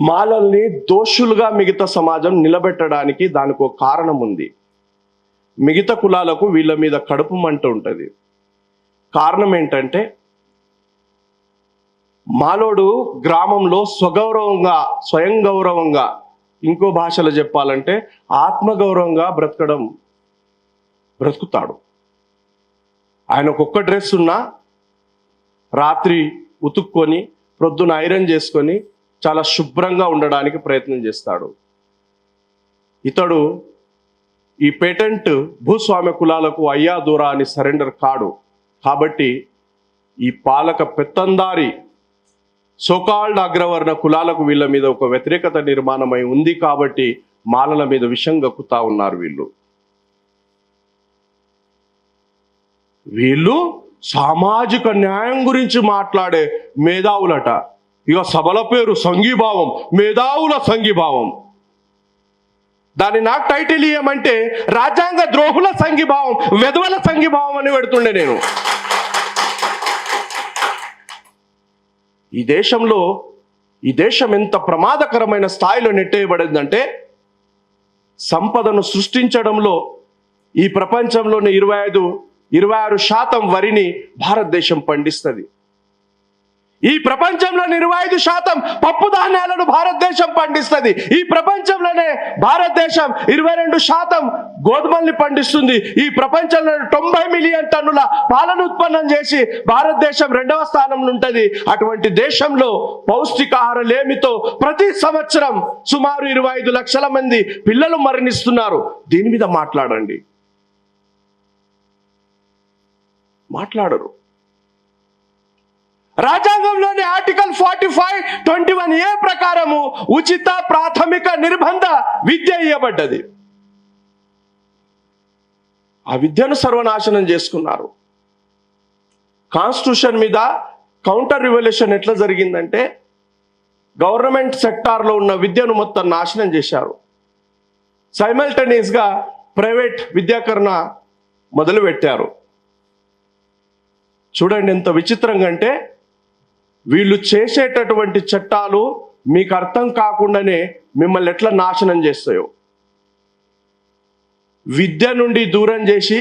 మాలల్ని దోషులుగా మిగతా సమాజం నిలబెట్టడానికి దానికి ఒక కారణం ఉంది. మిగతా కులాలకు వీళ్ళ మీద కడుపు మంట ఉంటుంది. కారణం ఏంటంటే మాలోడు గ్రామంలో స్వయం గౌరవంగా, ఇంకో భాషలో చెప్పాలంటే ఆత్మగౌరవంగా బ్రతుకుతాడు. ఆయనకు ఒక్క డ్రెస్ ఉన్నా రాత్రి ఉతుక్కొని ప్రొద్దున ఐరన్ చేసుకొని చాలా శుభ్రంగా ఉండడానికి ప్రయత్నం చేస్తాడు. ఇతడు ఈ పేటెంట్ భూస్వామ్య కులాలకు అయ్యా దూరా అని సరెండర్ కాడు. కాబట్టి ఈ పాలక పెత్తందారి సోకాల్డ్ అగ్రవర్ణ కులాలకు వీళ్ళ మీద ఒక వ్యతిరేకత నిర్మాణమై ఉంది. కాబట్టి మాలల మీద విషం గక్కుతా ఉన్నారు. వీళ్ళు సామాజిక న్యాయం గురించి మాట్లాడే మేధావులట. ఇక సభల పేరు సంఘీభావం, మేధావుల సంఘీభావం. దాన్ని నాకు టైటిల్ ఇయ్యమంటే రాజ్యాంగ ద్రోహుల సంఘీభావం, వెధవల సంఘీభావం అని పెడుతుండే నేను. ఈ దేశం ఎంత ప్రమాదకరమైన స్థాయిలో నెట్టేయబడిందంటే సంపదను సృష్టించడంలో ఈ ప్రపంచంలోని 26% వరిని భారతదేశం పండిస్తుంది. ఈ ప్రపంచంలోని 25% పప్పు ధాన్యాలను భారతదేశం పండిస్తుంది. ఈ ప్రపంచంలోనే భారతదేశం 22% గోధుమల్ని పండిస్తుంది. ఈ ప్రపంచంలో 90 మిలియన్ టన్నుల పాలను ఉత్పన్నం చేసి భారతదేశం 2వ స్థానంలో ఉంటుంది. అటువంటి దేశంలో పౌష్టికాహార లేమితో ప్రతి సంవత్సరం సుమారు 25 లక్షల మంది పిల్లలు మరణిస్తున్నారు. దీని మీద మాట్లాడరు. రాజ్యాంగంలోని ఆర్టికల్ 45(21)A ప్రకారము ఉచిత ప్రాథమిక నిర్బంధ విద్య ఇవ్వబడ్డది. ఆ విద్యను సర్వనాశనం చేసుకున్నారు. కాన్స్టిట్యూషన్ మీద కౌంటర్ రివల్యూషన్ ఎట్లా జరిగిందంటే గవర్నమెంట్ సెక్టార్లో ఉన్న విద్యను మొత్తం నాశనం చేశారు. సైమల్టేనియస్గా ప్రైవేట్ విద్యాకరణ మొదలుపెట్టారు. చూడండి ఎంత విచిత్రంగా అంటే వీళ్ళు చేసేటటువంటి చట్టాలు మీకు అర్థం కాకుండానే మిమ్మల్ని ఎట్లా నాశనం చేస్తాయో. విద్య నుండి దూరం చేసి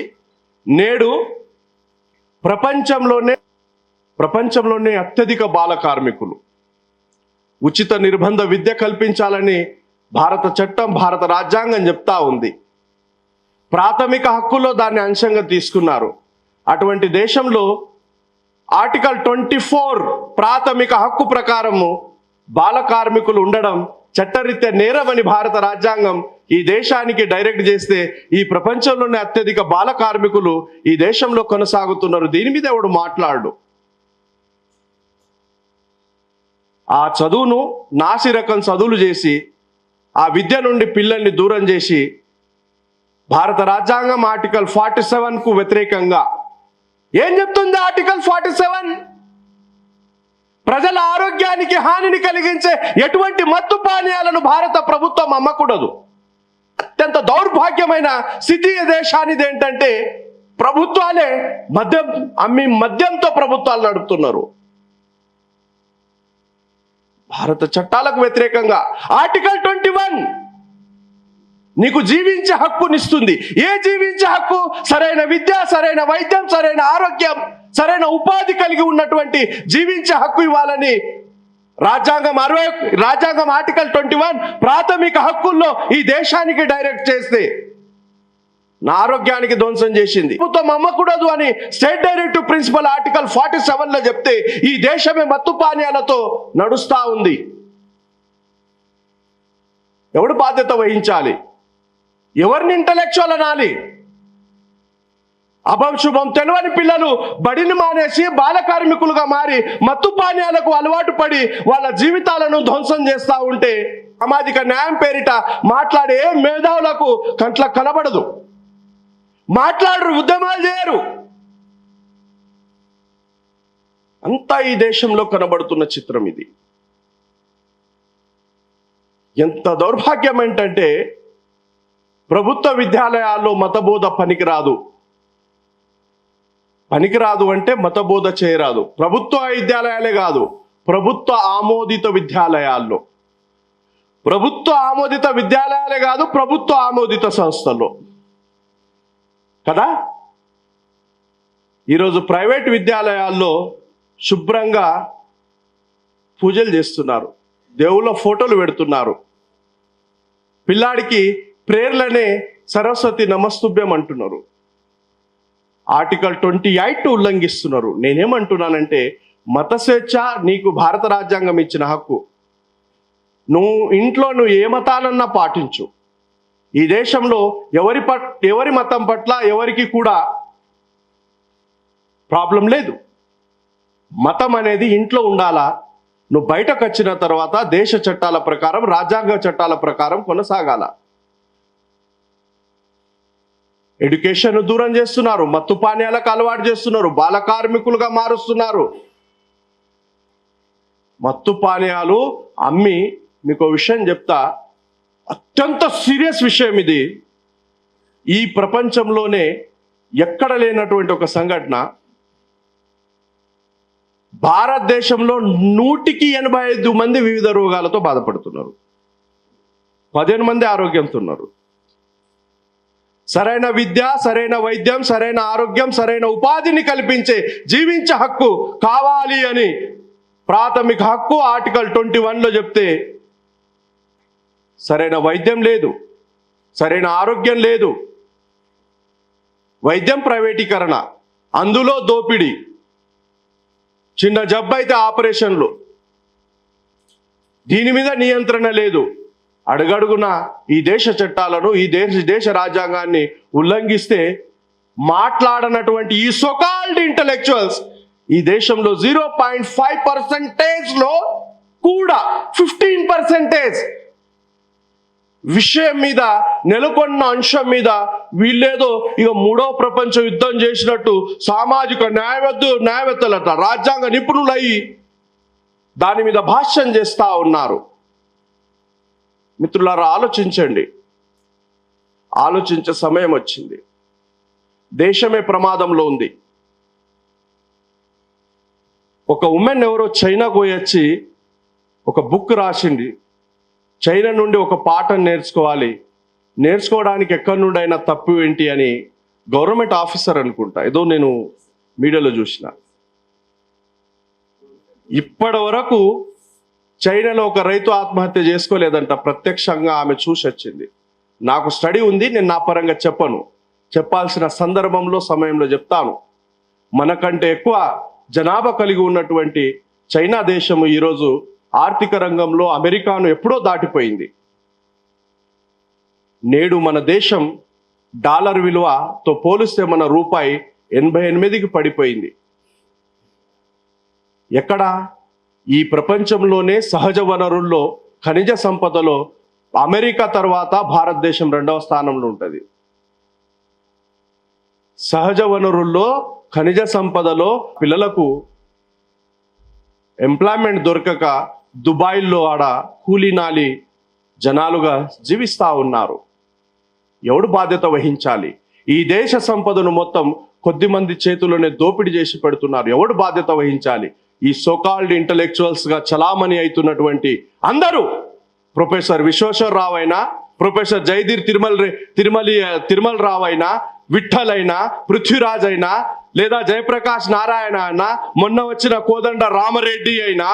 నేడు ప్రపంచంలోనే అత్యధిక బాల కార్మికులు. ఉచిత నిర్బంధ విద్య కల్పించాలని భారత చట్టం, భారత రాజ్యాంగం చెప్తా ఉంది. ప్రాథమిక హక్కుల్లో దాన్ని అంశంగా తీసుకున్నారు. అటువంటి దేశంలో ఆర్టికల్ 24 ప్రాథమిక హక్కు ప్రకారము బాల కార్మికులు ఉండడం చట్టరీత్యా నేరమని భారత రాజ్యాంగం ఈ దేశానికి డైరెక్ట్ చేస్తే ఈ ప్రపంచంలోనే అత్యధిక బాల కార్మికులు ఈ దేశంలో కొనసాగుతున్నారు. దీని మీద ఎవడు మాట్లాడు. ఆ చదువును నాసిరకం చదువులు చేసి ఆ విద్య నుండి పిల్లల్ని దూరం చేసి భారత రాజ్యాంగం ఆర్టికల్ 47కు వ్యతిరేకంగా ఏం చెప్తుంది ఆర్టికల్ 47? ప్రజల ఆరోగ్యానికి హానిని కలిగించే ఎటువంటి మత్తు పానీయాలను భారత ప్రభుత్వం అమ్మకూడదు. అత్యంత దౌర్భాగ్యమైన స్థితి దేశానిది ఏంటంటే ప్రభుత్వాలే మద్యంతో ప్రభుత్వాలు నడుపుతున్నారు. భారత చట్టాలకు వ్యతిరేకంగా ఆర్టికల్ 21 నీకు జీవించే హక్కునిస్తుంది. ఏ జీవించే హక్కు? సరైన విద్య, సరైన వైద్యం, సరైన ఆరోగ్యం, సరైన ఉపాధి కలిగి ఉన్నటువంటి జీవించే హక్కు ఇవ్వాలని రాజ్యాంగం ఆర్టికల్ 21 ప్రాథమిక హక్కుల్లో ఈ దేశానికి డైరెక్ట్ చేస్తే నా ఆరోగ్యానికి ధ్వంసం చేసింది. ప్రభుత్వం అమ్మకూడదు అని స్టేట్ డైరెక్టివ్ ప్రిన్సిపల్ ఆర్టికల్ 47లో చెప్తే ఈ దేశమే మత్తు పానీయాలతో నడుస్తా ఉంది. ఎవడు బాధ్యత వహించాలి? ఎవరిని ఇంటలెక్చువల్ అనాలి? అభంశుభం తెలియని పిల్లలు బడిని మానేసి బాల కార్మికులుగా మారి మత్తు పానీయాలకు అలవాటు పడి వాళ్ళ జీవితాలను ధ్వంసం చేస్తూ ఉంటే సామాజిక న్యాయం పేరిట మాట్లాడే మేధావులకు కంట్లకు కనబడదు. మాట్లాడరు, ఉద్యమాలు చేయరు. అంతా ఈ దేశంలో కనబడుతున్న చిత్రం ఇది. ఎంత దౌర్భాగ్యం ఏంటంటే ప్రభుత్వ విద్యాలయాల్లో మతబోధ పనికిరాదు అంటే మతబోధ చేయరాదు. ప్రభుత్వ విద్యాలయాలే కాదు, ప్రభుత్వ ఆమోదిత విద్యాలయాల్లో ప్రభుత్వ ఆమోదిత విద్యాలయాలే కాదు, ప్రభుత్వ ఆమోదిత సంస్థలు కదా. ఈరోజు ప్రైవేట్ విద్యాలయాల్లో శుభ్రంగా పూజలు చేస్తున్నారు, దేవుళ్ళ ఫోటోలు పెడుతున్నారు, పిల్లాడికి ప్రేర్లనే సరస్వతి నమస్తుభ్యం అంటున్నారు, ఆర్టికల్ 28 ఉల్లంఘిస్తున్నారు. నేనేమంటున్నానంటే, మత స్వేచ్ఛ నీకు భారత రాజ్యాంగం ఇచ్చిన హక్కు. నువ్వు ఏ మతానన్నా పాటించు. ఈ దేశంలో ఎవరి మతం పట్ల ఎవరికి కూడా ప్రాబ్లం లేదు. మతం అనేది ఇంట్లో ఉండాలా, నువ్వు బయటకు వచ్చిన తర్వాత దేశ చట్టాల ప్రకారం, రాజ్యాంగ చట్టాల ప్రకారం కొనసాగాల. ఎడ్యుకేషన్ దూరం చేస్తున్నారు, మత్తు పానీయాలకు అలవాటు చేస్తున్నారు, బాల కార్మికులుగా మారుస్తున్నారు. మత్తు పానీయాలు అమ్మి, మీకు విషయం చెప్తా, అత్యంత సీరియస్ విషయం ఇది. ఈ ప్రపంచంలోనే ఎక్కడ లేనటువంటి ఒక సంఘటన. భారతదేశంలో 185 మంది వివిధ రోగాలతో బాధపడుతున్నారు, 15 మంది ఆరోగ్యంతో ఉన్నారు. సరైన విద్య, సరైన వైద్యం, సరైన ఆరోగ్యం, సరైన ఉపాధిని కల్పించే జీవించే హక్కు కావాలి అని ప్రాథమిక హక్కు ఆర్టికల్ 21లో చెప్తే, సరైన వైద్యం లేదు, సరైన ఆరోగ్యం లేదు, వైద్యం ప్రైవేటీకరణ, అందులో దోపిడీ, చిన్న జబ్బు అయితే ఆపరేషన్లు, దీని మీద నియంత్రణ లేదు. అడుగడుగున ఈ దేశ చట్టాలను, ఈ దేశ రాజ్యాంగాన్ని ఉల్లంఘిస్తే మాట్లాడనటువంటి ఈ సోకాల్డ్ ఇంటలెక్చువల్స్ ఈ దేశంలో 0.5% కూడా 15% విషయం మీద, నెలకొన్న అంశం మీద వీళ్ళేదో ఇక 3వ ప్రపంచ యుద్ధం చేసినట్టు సామాజిక న్యాయవేత్తలట, రాజ్యాంగ నిపుణులయ్యి దాని మీద భాష్యం చేస్తూ ఉన్నారు. మిత్రులారా, ఆలోచించండి. ఆలోచించే సమయం వచ్చింది. దేశమే ప్రమాదంలో ఉంది. ఒక ఉమెన్ ఎవరో చైనాకు పోయి వచ్చి ఒక బుక్ రాసింది. చైనా నుండి ఒక పాఠం నేర్చుకోవాలి, నేర్చుకోవడానికి ఎక్కడి నుండి అయినా తప్పు ఏంటి అని గవర్నమెంట్ ఆఫీసర్ అనుకుంటా, ఏదో నేను మీడియాలో చూసిన. ఇప్పటి వరకు చైనాలో ఒక రైతు ఆత్మహత్య చేసుకోలేదంట, ప్రత్యక్షంగా ఆమె చూసి వచ్చింది. నాకు స్టడీ ఉంది, నేను నా పరంగా చెప్పను, చెప్పాల్సిన సందర్భంలో సమయంలో చెప్తాను. మనకంటే ఎక్కువ జనాభా కలిగి ఉన్నటువంటి చైనా దేశము ఈరోజు ఆర్థిక రంగంలో అమెరికాను ఎప్పుడో దాటిపోయింది. నేడు మన దేశం డాలర్ విలువతో పోలిస్తే మన రూపాయి 88కి పడిపోయింది. ఎక్కడ? ఈ ప్రపంచంలోనే సహజ వనరుల్లో, ఖనిజ సంపదలో అమెరికా తర్వాత భారతదేశం 2వ స్థానంలో ఉంటుంది. సహజ వనరుల్లో, ఖనిజ సంపదలో పిల్లలకు ఎంప్లాయ్మెంట్ దొరకక దుబాయ్లో ఆడ కూలీనాలి జనాలుగా జీవిస్తూ ఉన్నారు. ఎవడు బాధ్యత వహించాలి? ఈ దేశ సంపదను మొత్తం కొద్దిమంది చేతుల్లోనే దోపిడీ చేసి పెడుతున్నారు. ఎవడు బాధ్యత వహించాలి? ఈ సోకాల్డ్ ఇంటలెక్చువల్స్గా చలామణి అవుతున్నటువంటి అందరూ, ప్రొఫెసర్ విశ్వేశ్వరరావు అయినా, ప్రొఫెసర్ జయధీర్ తిరుమల రావు అయినా, విఠల్ అయినా, పృథ్వీరాజ్ అయినా, లేదా జయప్రకాష్ నారాయణ అయినా, మొన్న వచ్చిన కోదండ రామరెడ్డి అయినా,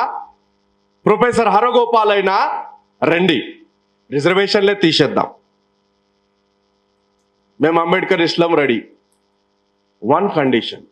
ప్రొఫెసర్ హరగోపాల్ అయినా, రండి, రిజర్వేషన్లే తీసేద్దాం. మేము అంబేద్కర్ ఇస్లాం రెడీ. 1 కండిషన్,